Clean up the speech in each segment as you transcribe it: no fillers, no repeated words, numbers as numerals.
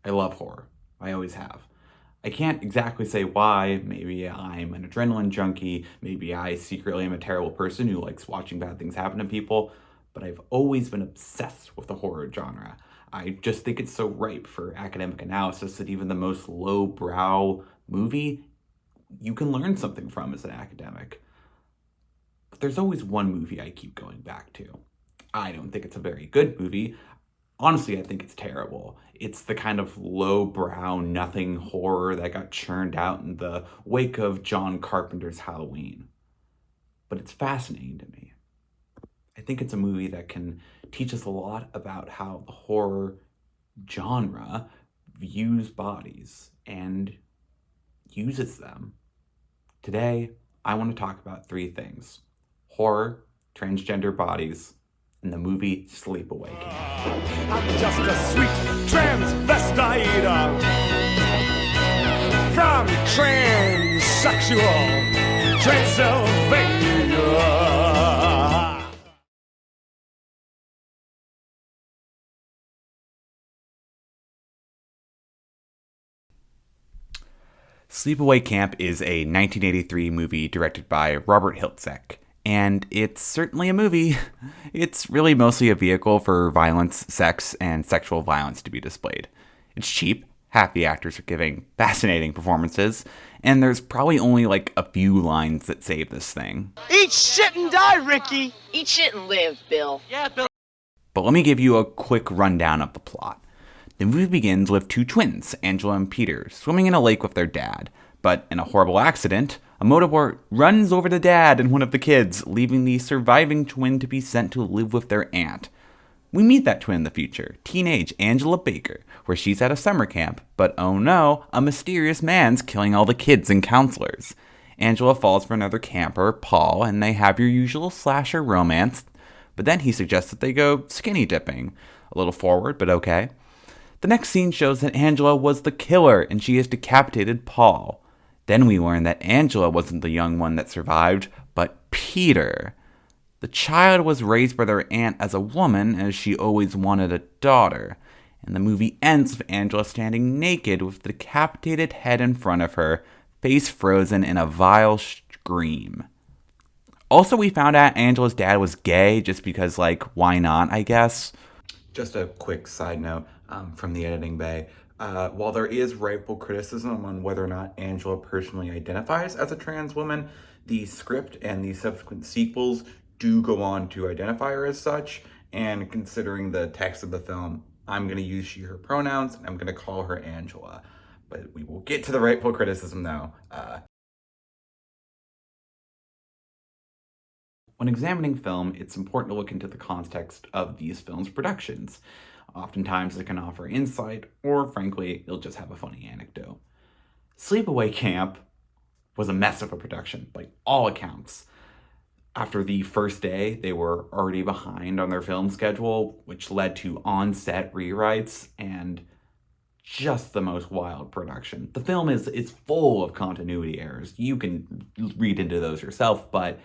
I love horror. I always have. I can't exactly say why. Maybe I'm an adrenaline junkie. Maybe I secretly am a terrible person who likes watching bad things happen to people. But I've always been obsessed with the horror genre. I just think it's so ripe for academic analysis that even the most lowbrow movie you can learn something from as an academic. But there's always one movie I keep going back to. I don't think it's a very good movie. Honestly, I think it's terrible. It's the kind of lowbrow, nothing horror that got churned out in the wake of John Carpenter's Halloween. But it's fascinating to me. I think it's a movie that can teach us a lot about how the horror genre views bodies and uses them. Today, I want to talk about three things: horror, transgender bodies, and the movie Sleepaway Camp. I'm just a sweet transvestite from transsexual Transylvania. Sleepaway Camp is a 1983 movie directed by Robert Hiltzik. And it's certainly a movie. It's really mostly a vehicle for violence, sex, and sexual violence to be displayed. It's cheap, half the actors are giving fascinating performances, and there's probably only like a few lines that save this thing. Eat shit and die, Ricky! Eat shit and live, Bill. Yeah, Bill. But let me give you a quick rundown of the plot. The movie begins with two twins, Angela and Peter, swimming in a lake with their dad. But in a horrible accident, a motorboat runs over the dad and one of the kids, leaving the surviving twin to be sent to live with their aunt. We meet that twin in the future, teenage Angela Baker, where she's at a summer camp, but oh no, a mysterious man's killing all the kids and counselors. Angela falls for another camper, Paul, and they have your usual slasher romance, but then he suggests that they go skinny dipping. A little forward, but okay. The next scene shows that Angela was the killer and she has decapitated Paul. Then we learn that Angela wasn't the young one that survived, but Peter. The child was raised by their aunt as a woman, as she always wanted a daughter. And the movie ends with Angela standing naked with the decapitated head in front of her, face frozen in a vile scream. Also, we found out Angela's dad was gay just because, why not, I guess? Just a quick side note from the editing bay. While there is rightful criticism on whether or not Angela personally identifies as a trans woman, the script and the subsequent sequels do go on to identify her as such, and considering the text of the film, I'm going to use she, her pronouns, and I'm going to call her Angela. But we will get to the rightful criticism though. When examining film, it's important to look into the context of these films' productions. Oftentimes it can offer insight, or frankly, it'll just have a funny anecdote. Sleepaway Camp was a mess of a production, by all accounts. After the first day, they were already behind on their film schedule, which led to on-set rewrites and just the most wild production. The film is full of continuity errors. You can read into those yourself, but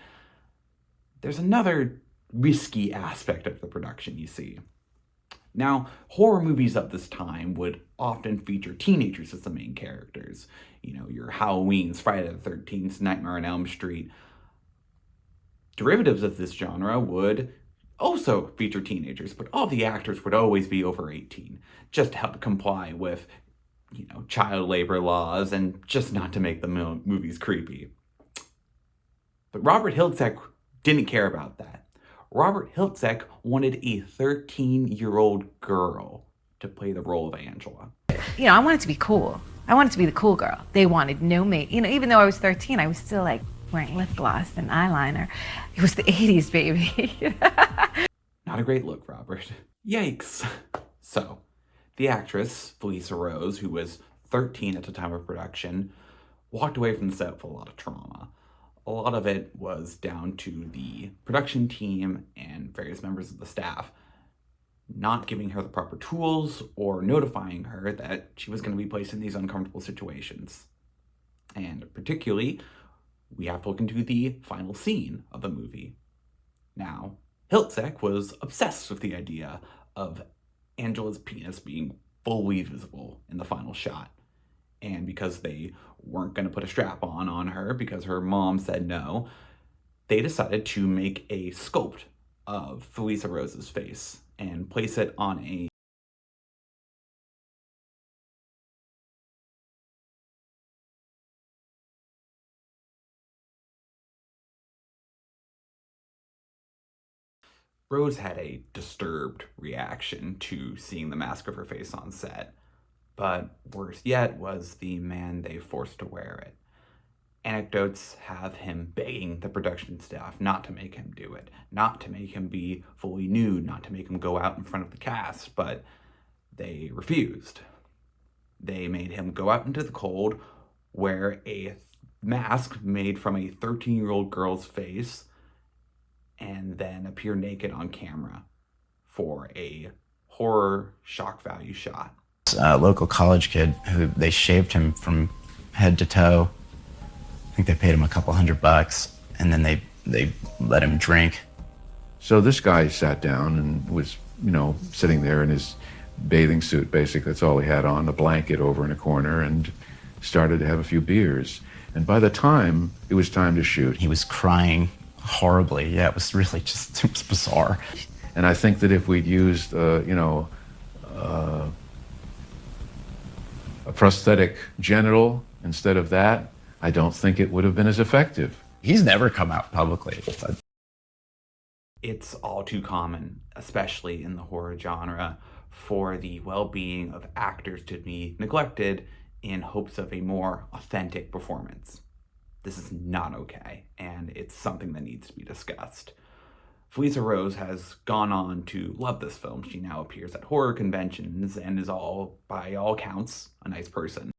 there's another risky aspect of the production, you see. Now, horror movies of this time would often feature teenagers as the main characters. You know, your Halloweens, Friday the 13th, Nightmare on Elm Street. Derivatives of this genre would also feature teenagers, but all the actors would always be over 18, just to help comply with, child labor laws and just not to make the movies creepy. But Robert Hiltzik didn't care about that. Robert Hiltzik wanted a 13-year-old girl to play the role of Angela. I wanted to be cool. I wanted to be the cool girl. They wanted no me. Even though I was 13, I was still wearing lip gloss and eyeliner. It was the 80s, baby. Not a great look, Robert. Yikes. So, the actress, Felissa Rose, who was 13 at the time of production, walked away from the set with a lot of trauma. A lot of it was down to the production team and various members of the staff not giving her the proper tools or notifying her that she was going to be placed in these uncomfortable situations. And particularly, we have to look into the final scene of the movie. Now, Hiltzik was obsessed with the idea of Angela's penis being fully visible in the final shot. And because they weren't going to put a strap on her because her mom said no, they decided to make a sculpt of Felissa Rose's face and place it on a Rose had a disturbed reaction to seeing the mask of her face on set, but worse yet was the man they forced to wear it. Anecdotes have him begging the production staff not to make him do it, not to make him be fully nude, not to make him go out in front of the cast, but they refused. They made him go out into the cold, wear a mask made from a 13-year-old girl's face, and then appear naked on camera for a horror shock value shot. A local college kid who they shaved him from head to toe. I think they paid him a couple $100, and then they let him drink. So this guy sat down and was, sitting there in his bathing suit, basically. That's all he had on, a blanket over in a corner, and started to have a few beers. And by the time it was time to shoot, He was crying horribly. Yeah, it was really just, it was bizarre. and I think that if we'd used, a prosthetic genital instead of that, I don't think it would have been as effective. He's never come out publicly. It's all too common, especially in the horror genre, for the well-being of actors to be neglected in hopes of a more authentic performance. This is not okay, and it's something that needs to be discussed. Felissa Rose has gone on to love this film. She now appears at horror conventions and is by all accounts, a nice person.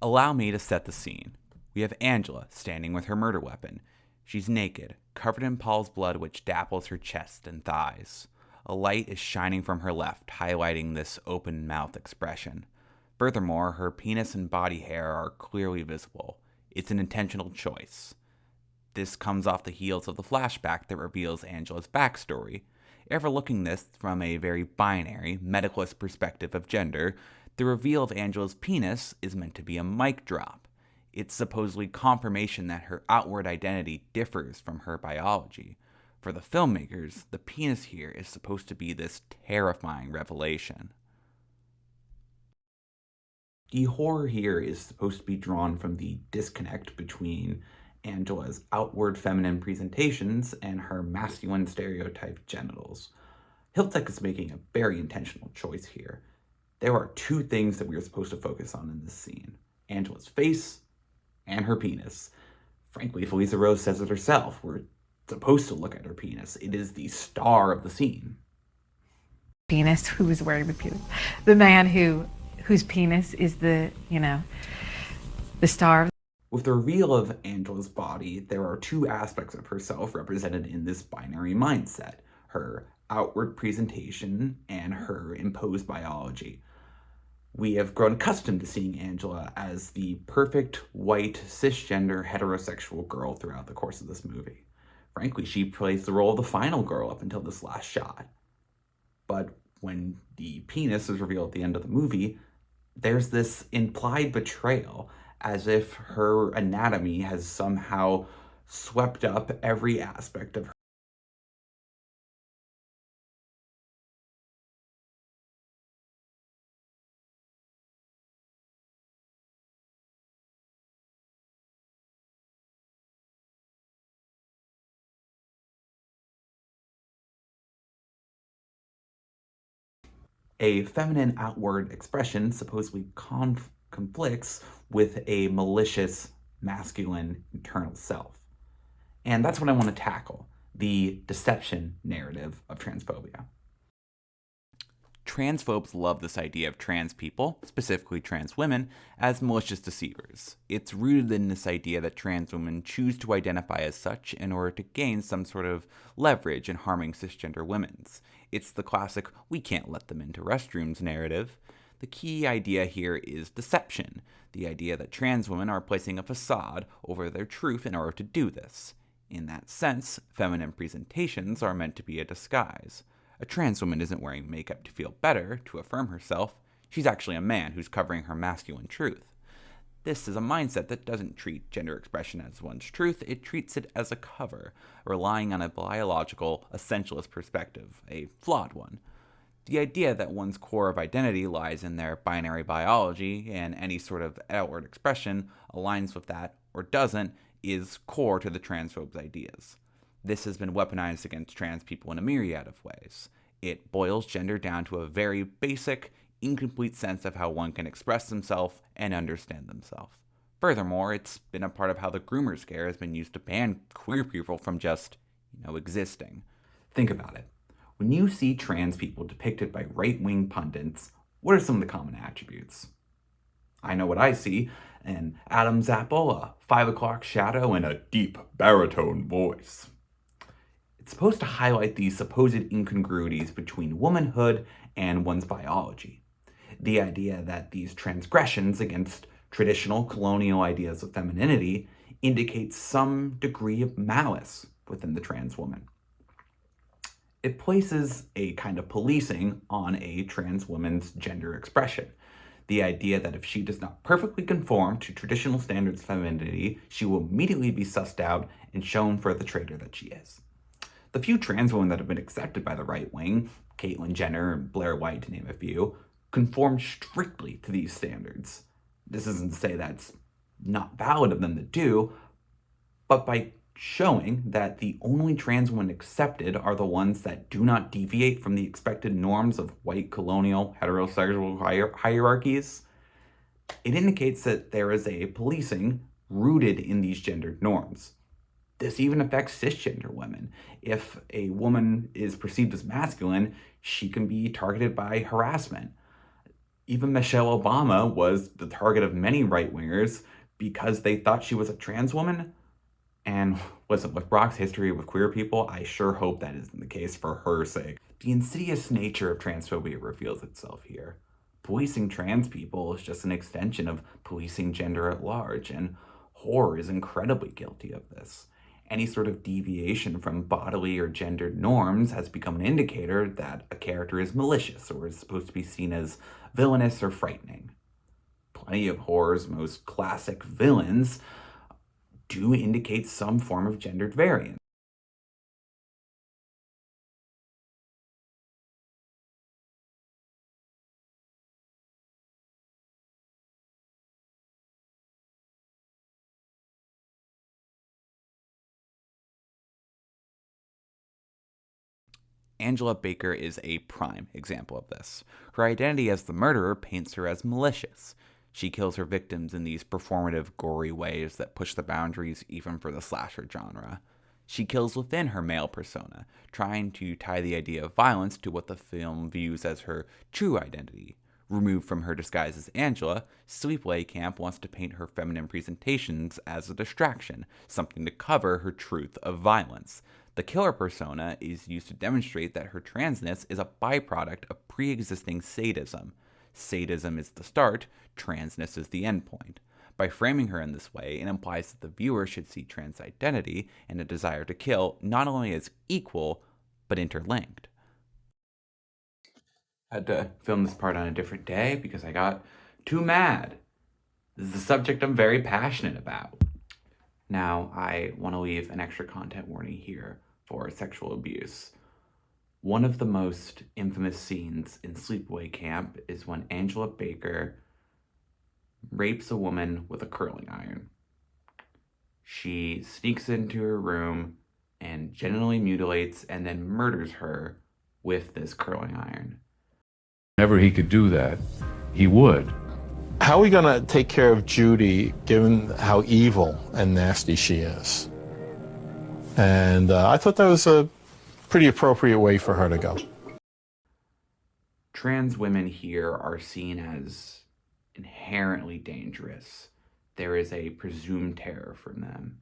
Allow me to set the scene. We have Angela standing with her murder weapon. She's naked, covered in Paul's blood which dapples her chest and thighs. A light is shining from her left, highlighting this open mouth expression. Furthermore, her penis and body hair are clearly visible. It's an intentional choice. This comes off the heels of the flashback that reveals Angela's backstory. Overlooking this from a very binary, medicalist perspective of gender, the reveal of Angela's penis is meant to be a mic drop. It's supposedly confirmation that her outward identity differs from her biology. For the filmmakers, the penis here is supposed to be this terrifying revelation. The horror here is supposed to be drawn from the disconnect between Angela's outward feminine presentations and her masculine stereotyped genitals. Hiltzik is making a very intentional choice here. There are two things that we are supposed to focus on in this scene: Angela's face and her penis. Frankly, Felissa Rose says it herself. We're supposed to look at her penis. It is the star of the scene. Penis, who was wearing the penis? The man whose penis is the star. With the reveal of Angela's body, there are two aspects of herself represented in this binary mindset: her outward presentation and her imposed biology. We have grown accustomed to seeing Angela as the perfect, white, cisgender, heterosexual girl throughout the course of this movie. Frankly, she plays the role of the final girl up until this last shot. But when the penis is revealed at the end of the movie, there's this implied betrayal, as if her anatomy has somehow swept up every aspect of her. A feminine outward expression supposedly conflicts with a malicious masculine internal self. And that's what I want to tackle, the deception narrative of transphobia. Transphobes love this idea of trans people, specifically trans women, as malicious deceivers. It's rooted in this idea that trans women choose to identify as such in order to gain some sort of leverage in harming cisgender women's. It's the classic, we can't let them into restrooms narrative. The key idea here is deception, the idea that trans women are placing a facade over their truth in order to do this. In that sense, feminine presentations are meant to be a disguise. A trans woman isn't wearing makeup to feel better, to affirm herself. She's actually a man who's covering her masculine truth. This is a mindset that doesn't treat gender expression as one's truth, it treats it as a cover, relying on a biological, essentialist perspective, a flawed one. The idea that one's core of identity lies in their binary biology and any sort of outward expression aligns with that or doesn't is core to the transphobe's ideas. This has been weaponized against trans people in a myriad of ways. It boils gender down to a very basic, incomplete sense of how one can express themselves and understand themselves. Furthermore, it's been a part of how the groomer scare has been used to ban queer people from just, existing. Think about it. When you see trans people depicted by right-wing pundits, what are some of the common attributes? I know what I see, an Adam's apple, a 5 o'clock shadow, and a deep baritone voice. It's supposed to highlight the supposed incongruities between womanhood and one's biology. The idea that these transgressions against traditional colonial ideas of femininity indicate some degree of malice within the trans woman. It places a kind of policing on a trans woman's gender expression. The idea that if she does not perfectly conform to traditional standards of femininity, she will immediately be sussed out and shown for the traitor that she is. The few trans women that have been accepted by the right wing, Caitlyn Jenner and Blair White to name a few, conform strictly to these standards. This isn't to say that's not valid of them to do, but by showing that the only trans women accepted are the ones that do not deviate from the expected norms of white colonial heterosexual hierarchies, it indicates that there is a policing rooted in these gendered norms. This even affects cisgender women. If a woman is perceived as masculine, she can be targeted by harassment. Even Michelle Obama was the target of many right-wingers because they thought she was a trans woman. And listen, with Brock's history with queer people, I sure hope that isn't the case for her sake. The insidious nature of transphobia reveals itself here. Policing trans people is just an extension of policing gender at large, and horror is incredibly guilty of this. Any sort of deviation from bodily or gendered norms has become an indicator that a character is malicious or is supposed to be seen as villainous or frightening. Plenty of horror's most classic villains do indicate some form of gendered variance. Angela Baker is a prime example of this. Her identity as the murderer paints her as malicious. She kills her victims in these performative, gory ways that push the boundaries even for the slasher genre. She kills within her male persona, trying to tie the idea of violence to what the film views as her true identity. Removed from her disguise as Angela, Sleepaway Camp wants to paint her feminine presentations as a distraction, something to cover her truth of violence. The killer persona is used to demonstrate that her transness is a byproduct of pre-existing sadism. Sadism is the start, transness is the endpoint. By framing her in this way, it implies that the viewer should see trans identity and a desire to kill not only as equal, but interlinked. I had to film this part on a different day because I got too mad. This is a subject I'm very passionate about. Now, I want to leave an extra content warning here for sexual abuse. One of the most infamous scenes in Sleepaway Camp is when Angela Baker rapes a woman with a curling iron. She sneaks into her room and genitally mutilates and then murders her with this curling iron. Whenever he could do that, he would. How are we going to take care of Judy, given how evil and nasty she is? And I thought that was a pretty appropriate way for her to go. Trans women here are seen as inherently dangerous. There is a presumed terror from them.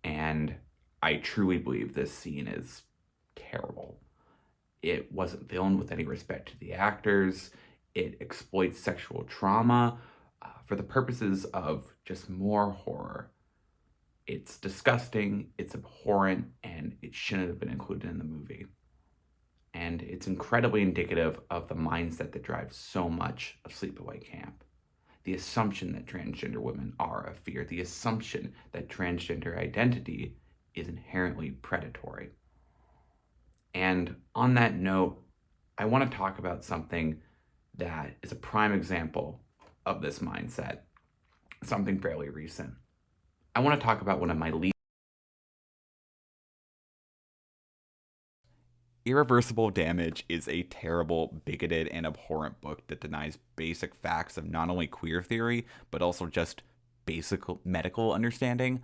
And I truly believe this scene is terrible. It wasn't filmed with any respect to the actors. It exploits sexual trauma for the purposes of just more horror. It's disgusting, it's abhorrent, and it shouldn't have been included in the movie. And it's incredibly indicative of the mindset that drives so much of Sleepaway Camp. The assumption that transgender women are a fear, the assumption that transgender identity is inherently predatory. And on that note, I want to talk about something that is a prime example of this mindset, something fairly recent. I want to talk about one of my least. Irreversible Damage is a terrible, bigoted, and abhorrent book that denies basic facts of not only queer theory, but also just basic medical understanding.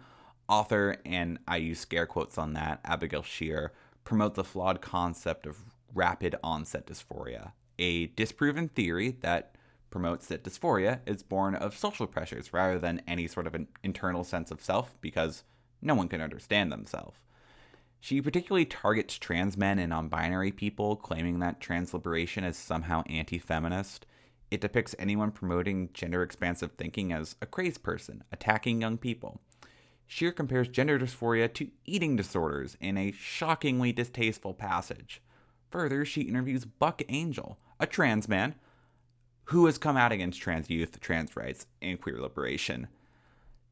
Author, and I use scare quotes on that, Abigail Shear, promotes a flawed concept of rapid onset dysphoria, a disproven theory that promotes that dysphoria is born of social pressures rather than any sort of an internal sense of self, because no one can understand themselves. She particularly targets trans men and non-binary people, claiming that trans liberation is somehow anti-feminist. It depicts anyone promoting gender-expansive thinking as a crazed person, attacking young people. Shear compares gender dysphoria to eating disorders in a shockingly distasteful passage. Further, she interviews Buck Angel, a trans man who has come out against trans youth, trans rights, and queer liberation.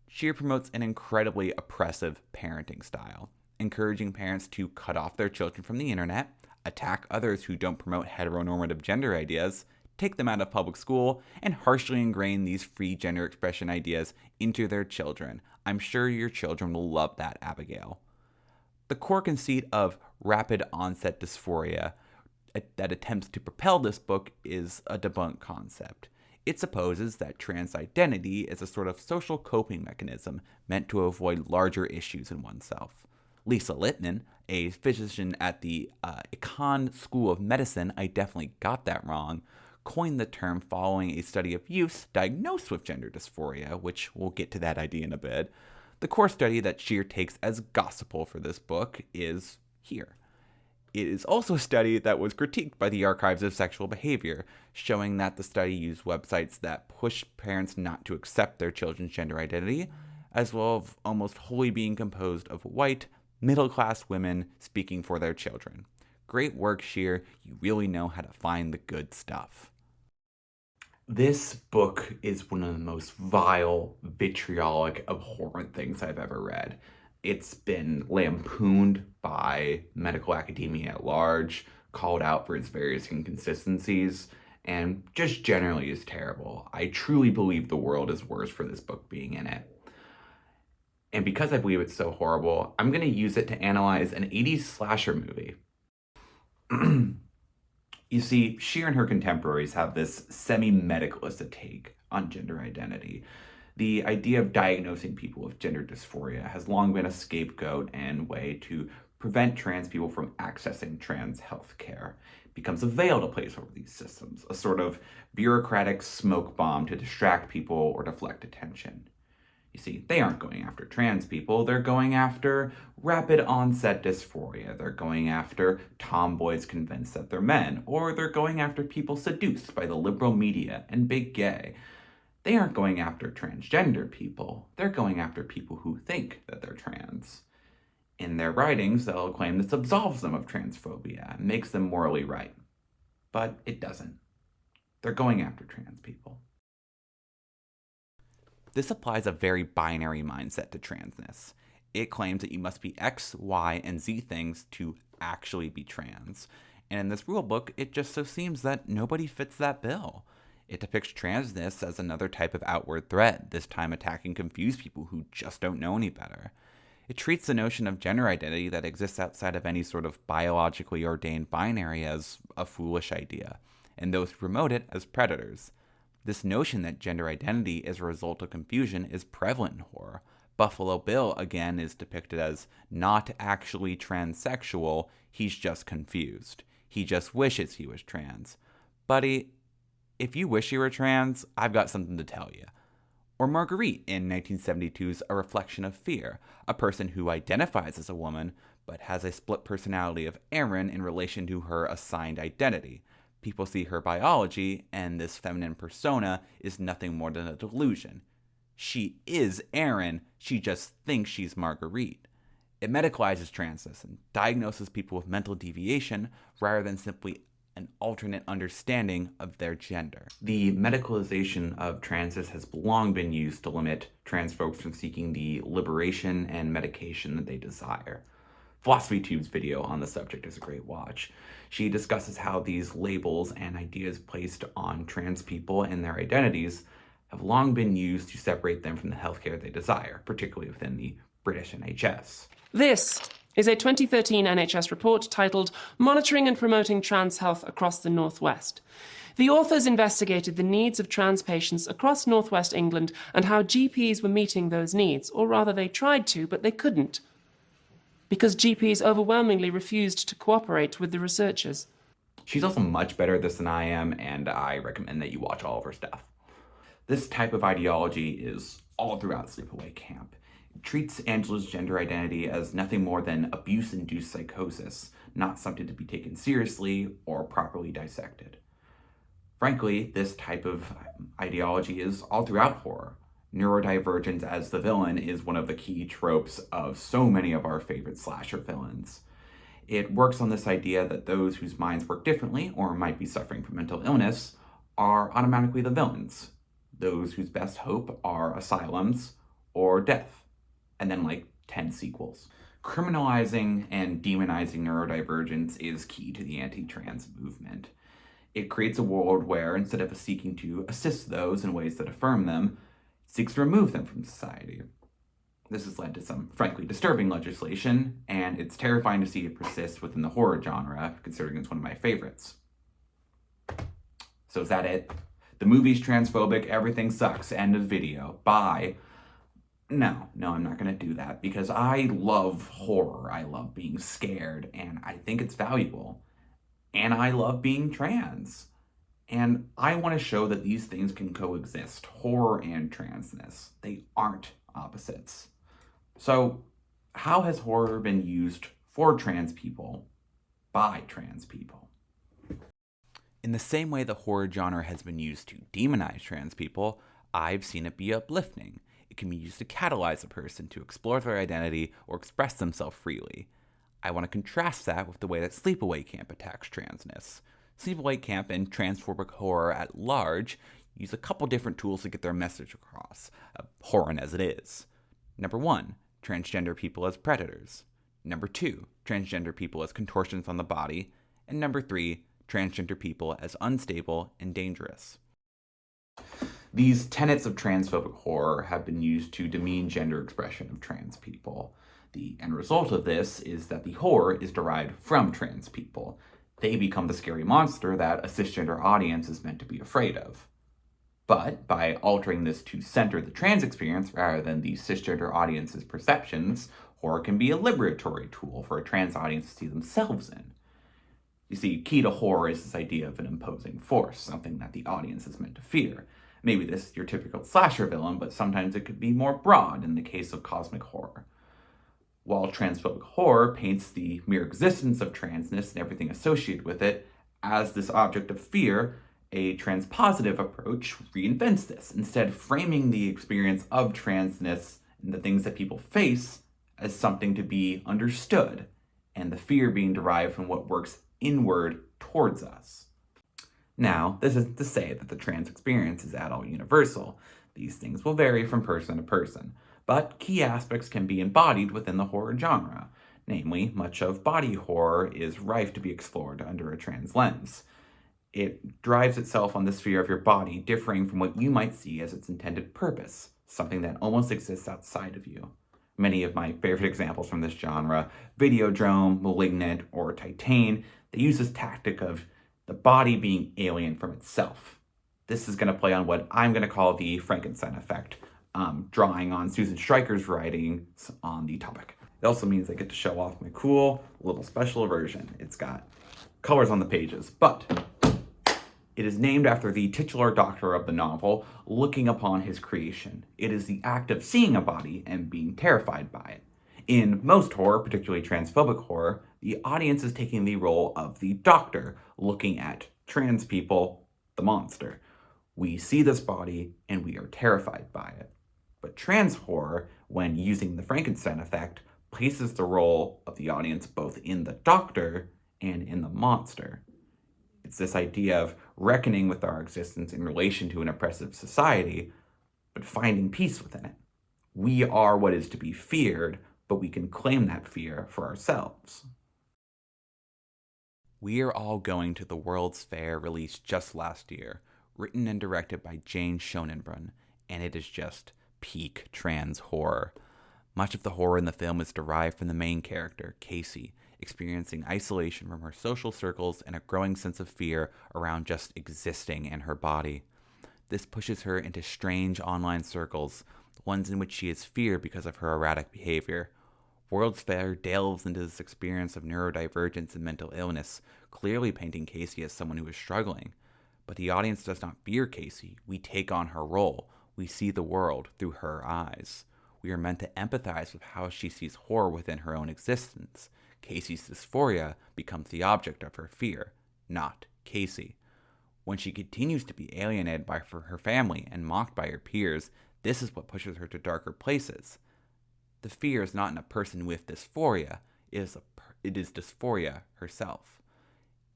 Shear promotes an incredibly oppressive parenting style, encouraging parents to cut off their children from the internet, attack others who don't promote heteronormative gender ideas, take them out of public school, and harshly ingrain these free gender expression ideas into their children. I'm sure your children will love that, Abigail. The core conceit of rapid onset dysphoria that attempts to propel this book is a debunked concept. It supposes that trans identity is a sort of social coping mechanism meant to avoid larger issues in oneself. Lisa Littman, a physician at the Icahn School of Medicine, I definitely got that wrong, coined the term following a study of youths diagnosed with gender dysphoria, which we'll get to that idea in a bit. The core study that Shear takes as gospel for this book is here. It is also a study that was critiqued by the Archives of Sexual Behavior, showing that the study used websites that push parents not to accept their children's gender identity, as well as almost wholly being composed of white, middle-class women speaking for their children. Great work, Shear. You really know how to find the good stuff. This book is one of the most vile, vitriolic, abhorrent things I've ever read. It's been lampooned by medical academia at large, called out for its various inconsistencies, and just generally is terrible. I truly believe the world is worse for this book being in it. And because I believe it's so horrible, I'm going to use it to analyze an 80s slasher movie. You see, Shear and her contemporaries have this semi-medicalist take on gender identity. The idea of diagnosing people with gender dysphoria has long been a scapegoat and way to prevent trans people from accessing trans health care. It becomes a veil to place over these systems, a sort of bureaucratic smoke bomb to distract people or deflect attention. You see, they aren't going after trans people, they're going after rapid onset dysphoria, they're going after tomboys convinced that they're men, or they're going after people seduced by the liberal media and big gay. They aren't going after transgender people, they're going after people who think that they're trans. In their writings, they'll claim this absolves them of transphobia and makes them morally right. But it doesn't. They're going after trans people. This applies a very binary mindset to transness. It claims that you must be X, Y, and Z things to actually be trans. And in this rulebook, it just so seems that nobody fits that bill. It depicts transness as another type of outward threat, this time attacking confused people who just don't know any better. It treats the notion of gender identity that exists outside of any sort of biologically ordained binary as a foolish idea, and those who promote it as predators. This notion that gender identity is a result of confusion is prevalent in horror, Buffalo Bill, again, is depicted as not actually transsexual, he's just confused. He just wishes he was trans. Buddy, if you wish you were trans, I've got something to tell you. Or Marguerite in 1972's A Reflection of Fear, a person who identifies as a woman but has a split personality of Aaron in relation to her assigned identity. People see her biology, and this feminine persona is nothing more than a delusion. She is Aaron, she just thinks she's Marguerite. It medicalizes transness and diagnoses people with mental deviation rather than simply an alternate understanding of their gender. The medicalization of transness has long been used to limit trans folks from seeking the liberation and medication that they desire. Philosophy Tube's video on the subject is a great watch. She discusses how these labels and ideas placed on trans people and their identities have long been used to separate them from the healthcare they desire, particularly within the British NHS. This is a 2013 NHS report titled Monitoring and Promoting Trans Health Across the Northwest. The authors investigated the needs of trans patients across northwest England and how GPs were meeting those needs, or rather they tried to, but they couldn't, because GPs overwhelmingly refused to cooperate with the researchers. She's also much better at this than I am, and I recommend that you watch all of her stuff. This type of ideology is all throughout Sleepaway Camp. It treats Angela's gender identity as nothing more than abuse-induced psychosis, not something to be taken seriously or properly dissected. Frankly, this type of ideology is all throughout horror. Neurodivergence as the villain is one of the key tropes of so many of our favorite slasher villains. It works on this idea that those whose minds work differently or might be suffering from mental illness are automatically the villains. Those whose best hope are asylums or death, and then like 10 sequels. Criminalizing and demonizing neurodivergence is key to the anti-trans movement. It creates a world where, instead of seeking to assist those in ways that affirm them, it seeks to remove them from society. This has led to some, frankly, disturbing legislation, and it's terrifying to see it persist within the horror genre, considering it's one of my favorites. So is that it? The movie's transphobic, everything sucks, end of video, bye. No, I'm not gonna do that, because I love horror, I love being scared, and I think it's valuable. And I love being trans. And I want to show that these things can coexist, horror and transness. They aren't opposites. So, how has horror been used for trans people by trans people? In the same way the horror genre has been used to demonize trans people, I've seen it be uplifting. It can be used to catalyze a person to explore their identity or express themselves freely. I want to contrast that with the way that Sleepaway Camp attacks transness. Sleepaway Camp and transphobic horror at large use a couple different tools to get their message across, horror as it is. Number 1, transgender people as predators. Number 2, transgender people as contortions on the body. And number 3, transgender people as unstable and dangerous. These tenets of transphobic horror have been used to demean gender expression of trans people. The end result of this is that the horror is derived from trans people. They become the scary monster that a cisgender audience is meant to be afraid of. But by altering this to center the trans experience rather than the cisgender audience's perceptions, horror can be a liberatory tool for a trans audience to see themselves in. You see, key to horror is this idea of an imposing force, something that the audience is meant to fear. Maybe this is your typical slasher villain, but sometimes it could be more broad in the case of cosmic horror. While transphobic horror paints the mere existence of transness and everything associated with it as this object of fear, a transpositive approach reinvents this, instead framing the experience of transness and the things that people face as something to be understood, and the fear being derived from what works inward towards us. Now, this isn't to say that the trans experience is at all universal. These things will vary from person to person, but key aspects can be embodied within the horror genre. Namely, much of body horror is rife to be explored under a trans lens. It drives itself on the sphere of your body, differing from what you might see as its intended purpose, something that almost exists outside of you. Many of my favorite examples from this genre, Videodrome, Malignant, or Titan, they use this tactic of the body being alien from itself. This is going to play on what I'm going to call the Frankenstein effect. drawing on Susan Stryker's writings on the topic. It also means I get to show off my cool little special version. It's got colors on the pages, but it is named after the titular doctor of the novel, looking upon his creation. It is the act of seeing a body and being terrified by it. In most horror, particularly transphobic horror, the audience is taking the role of the doctor, looking at trans people, the monster. We see this body and we are terrified by it. But trans horror, when using the Frankenstein effect, places the role of the audience both in the doctor and in the monster. It's this idea of reckoning with our existence in relation to an oppressive society, but finding peace within it. We are what is to be feared, but we can claim that fear for ourselves. We Are All Going to the World's Fair, released just last year, written and directed by Jane Schonenbrunn, and it is just peak trans horror. Much of the horror in the film is derived from the main character, Casey, experiencing isolation from her social circles and a growing sense of fear around just existing in her body. This pushes her into strange online circles, ones in which she is feared because of her erratic behavior. World's Fair delves into this experience of neurodivergence and mental illness, clearly painting Casey as someone who is struggling. But the audience does not fear Casey. We take on her role. We see the world through her eyes. We are meant to empathize with how she sees horror within her own existence. Casey's dysphoria becomes the object of her fear, not Casey. When she continues to be alienated by her family and mocked by her peers, this is what pushes her to darker places. The fear is not in a person with dysphoria, it is dysphoria herself.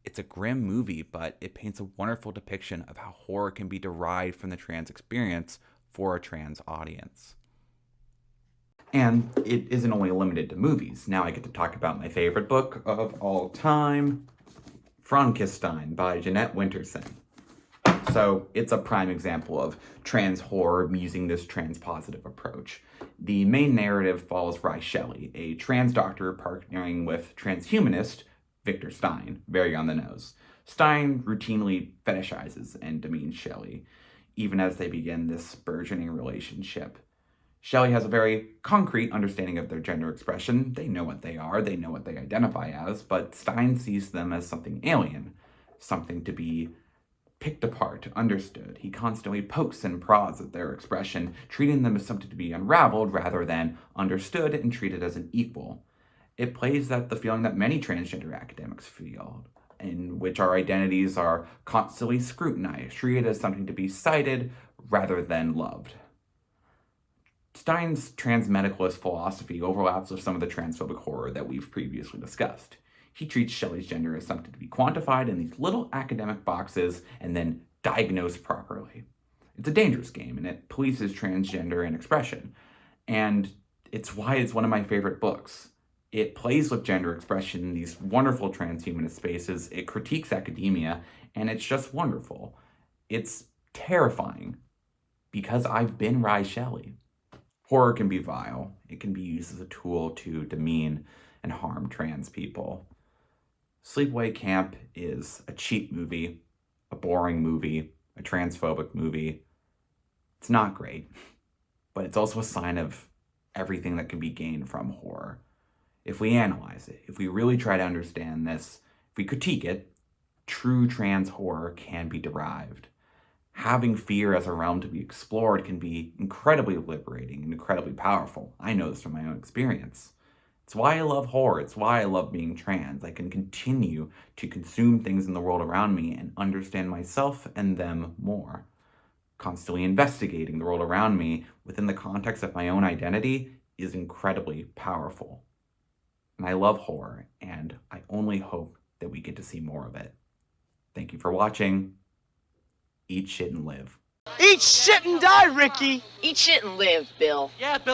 It's a grim movie, but it paints a wonderful depiction of how horror can be derived from the trans experience for a trans audience. And it isn't only limited to movies. Now I get to talk about my favorite book of all time, FranKissStein by Jeanette Winterson. So it's a prime example of trans horror using this trans-positive approach. The main narrative follows Shelly, a trans doctor partnering with transhumanist Victor Stein, very on the nose. Stein routinely fetishizes and demeans Shelly, even as they begin this burgeoning relationship. Shelly has a very concrete understanding of their gender expression. They know what they are, they know what they identify as, but Stein sees them as something alien, something to be picked apart, understood. He constantly pokes and prods at their expression, treating them as something to be unraveled rather than understood and treated as an equal. It plays at the feeling that many transgender academics feel, in which our identities are constantly scrutinized, treated as something to be cited rather than loved. Stein's transmedicalist philosophy overlaps with some of the transphobic horror that we've previously discussed. He treats Shelley's gender as something to be quantified in these little academic boxes and then diagnosed properly. It's a dangerous game, and it polices transgender and expression. And it's why it's one of my favorite books. It plays with gender expression in these wonderful transhumanist spaces. It critiques academia, and it's just wonderful. It's terrifying because I've been Shelley. Horror can be vile. It can be used as a tool to demean and harm trans people. Sleepaway Camp is a cheap movie, a boring movie, a transphobic movie. It's not great, but it's also a sign of everything that can be gained from horror. If we analyze it, if we really try to understand this, if we critique it, true trans horror can be derived. Having fear as a realm to be explored can be incredibly liberating and incredibly powerful. I know this from my own experience. It's why I love horror. It's why I love being trans. I can continue to consume things in the world around me and understand myself and them more. Constantly investigating the world around me within the context of my own identity is incredibly powerful. And I love horror, and I only hope that we get to see more of it. Thank you for watching. Eat shit and live. Eat shit and die, Ricky! Eat shit and live, Bill. Yeah, Bill.